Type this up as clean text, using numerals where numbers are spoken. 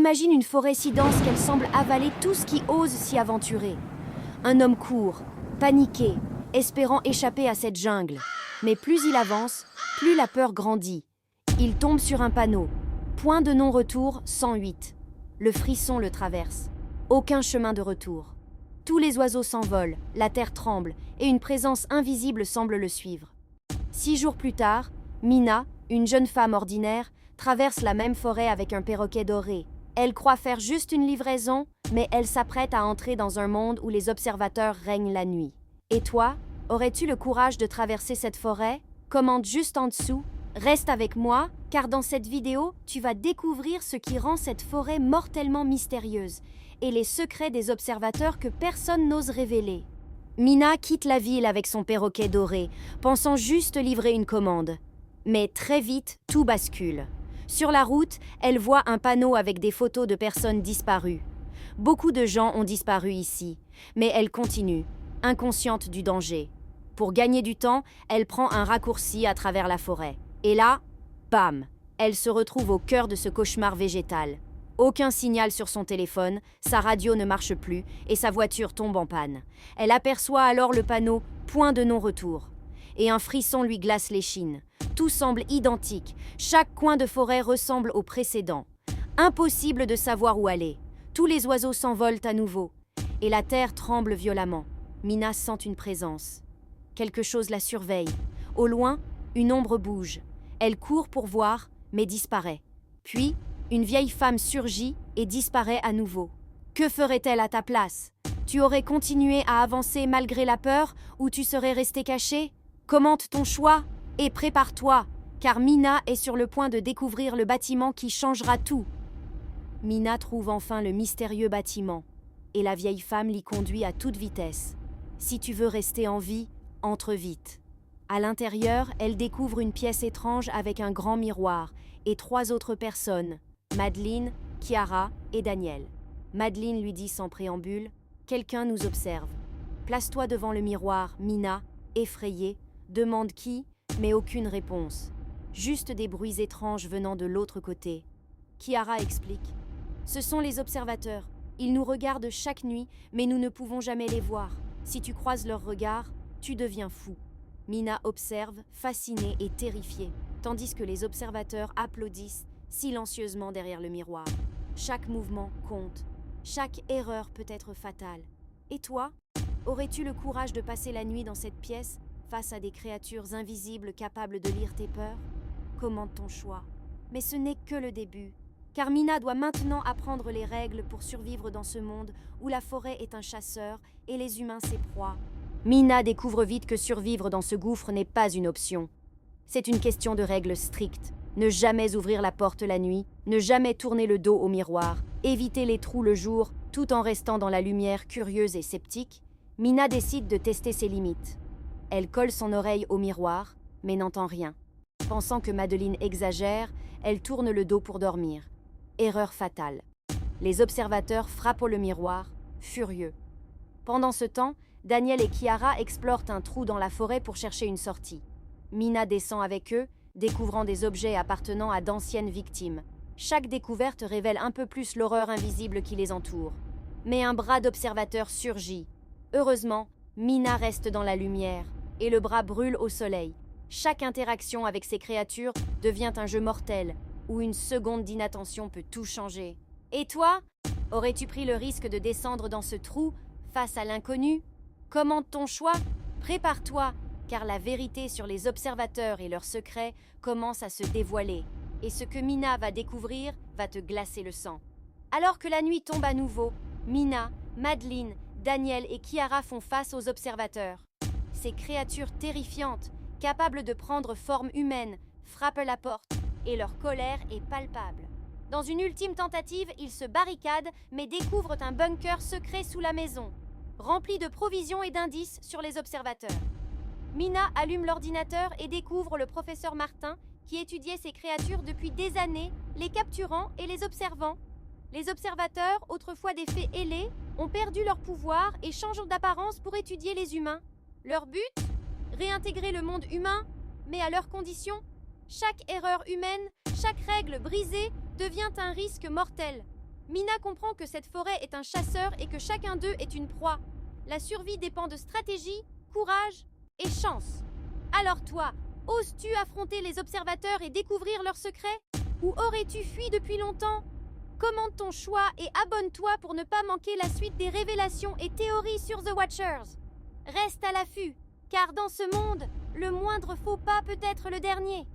Imagine une forêt si dense qu'elle semble avaler tout ce qui ose s'y aventurer. Un homme court, paniqué, espérant échapper à cette jungle. Mais plus il avance, plus la peur grandit. Il tombe sur un panneau. Point de non-retour 108. Le frisson le traverse. Aucun chemin de retour. Tous les oiseaux s'envolent, la terre tremble, et une présence invisible semble le suivre. 6 jours plus tard, Mina, une jeune femme ordinaire, traverse la même forêt avec un perroquet doré. Elle croit faire juste une livraison, mais elle s'apprête à entrer dans un monde où les observateurs règnent la nuit. Et toi, aurais-tu le courage de traverser cette forêt? Commente juste en dessous. Reste avec moi, car dans cette vidéo, tu vas découvrir ce qui rend cette forêt mortellement mystérieuse et les secrets des observateurs que personne n'ose révéler. Mina quitte la ville avec son perroquet doré, pensant juste livrer une commande. Mais très vite, tout bascule. Sur la route, elle voit un panneau avec des photos de personnes disparues. Beaucoup de gens ont disparu ici, mais elle continue, inconsciente du danger. Pour gagner du temps, elle prend un raccourci à travers la forêt. Et là, bam, elle se retrouve au cœur de ce cauchemar végétal. Aucun signal sur son téléphone, sa radio ne marche plus et sa voiture tombe en panne. Elle aperçoit alors le panneau « Point de non-retour » et un frisson lui glace l'échine. Tout semble identique, chaque coin de forêt ressemble au précédent. Impossible de savoir où aller. Tous les oiseaux s'envolent à nouveau et la terre tremble violemment. Mina sent une présence. Quelque chose la surveille. Au loin, une ombre bouge. Elle court pour voir, mais disparaît. Puis, une vieille femme surgit et disparaît à nouveau. Que ferait-elle à ta place? Tu aurais continué à avancer malgré la peur ou tu serais resté caché? Commente ton choix et prépare-toi, car Mina est sur le point de découvrir le bâtiment qui changera tout. Mina trouve enfin le mystérieux bâtiment et la vieille femme l'y conduit à toute vitesse. Si tu veux rester en vie, entre vite. À l'intérieur, elle découvre une pièce étrange avec un grand miroir et 3 autres personnes, Madeline, Chiara et Daniel. Madeline lui dit sans préambule « Quelqu'un nous observe. Place-toi devant le miroir, Mina, effrayée, demande qui, mais aucune réponse. Juste des bruits étranges venant de l'autre côté. Chiara explique « Ce sont les observateurs. Ils nous regardent chaque nuit, mais nous ne pouvons jamais les voir. Si tu croises leur regard, tu deviens fou. » Mina observe, fascinée et terrifiée, tandis que les observateurs applaudissent silencieusement derrière le miroir. Chaque mouvement compte. Chaque erreur peut être fatale. Et toi, aurais-tu le courage de passer la nuit dans cette pièce face à des créatures invisibles capables de lire tes peurs? Commente ton choix. Mais ce n'est que le début, car Mina doit maintenant apprendre les règles pour survivre dans ce monde où la forêt est un chasseur et les humains ses proies. Mina découvre vite que survivre dans ce gouffre n'est pas une option. C'est une question de règles strictes. Ne jamais ouvrir la porte la nuit, ne jamais tourner le dos au miroir, éviter les trous le jour, tout en restant dans la lumière curieuse et sceptique. Mina décide de tester ses limites. Elle colle son oreille au miroir, mais n'entend rien. Pensant que Madeline exagère, elle tourne le dos pour dormir. Erreur fatale. Les observateurs frappent le miroir, furieux. Pendant ce temps, Daniel et Chiara explorent un trou dans la forêt pour chercher une sortie. Mina descend avec eux, découvrant des objets appartenant à d'anciennes victimes. Chaque découverte révèle un peu plus l'horreur invisible qui les entoure. Mais un bras d'observateur surgit. Heureusement, Mina reste dans la lumière, et le bras brûle au soleil. Chaque interaction avec ces créatures devient un jeu mortel, où une seconde d'inattention peut tout changer. Et toi, aurais-tu pris le risque de descendre dans ce trou face à l'inconnu? Commente ton choix, prépare-toi, car la vérité sur les observateurs et leurs secrets commence à se dévoiler. Et ce que Mina va découvrir va te glacer le sang. Alors que la nuit tombe à nouveau, Mina, Madeline, Daniel et Chiara font face aux observateurs. Ces créatures terrifiantes, capables de prendre forme humaine, frappent la porte, et leur colère est palpable. Dans une ultime tentative, ils se barricadent, mais découvrent un bunker secret sous la maison, rempli de provisions et d'indices sur les observateurs. Mina allume l'ordinateur et découvre le professeur Martin qui étudiait ces créatures depuis des années, les capturant et les observant. Les observateurs, autrefois des fées ailées, ont perdu leur pouvoir et changent d'apparence pour étudier les humains. Leur but? Réintégrer le monde humain, mais à leurs conditions. Chaque erreur humaine, chaque règle brisée devient un risque mortel. Mina comprend que cette forêt est un chasseur et que chacun d'eux est une proie. La survie dépend de stratégie, courage et chance. Alors toi, oses-tu affronter les observateurs et découvrir leurs secrets? Ou aurais-tu fui depuis longtemps? Commente ton choix et abonne-toi pour ne pas manquer la suite des révélations et théories sur The Watchers. Reste à l'affût, car dans ce monde, le moindre faux pas peut être le dernier.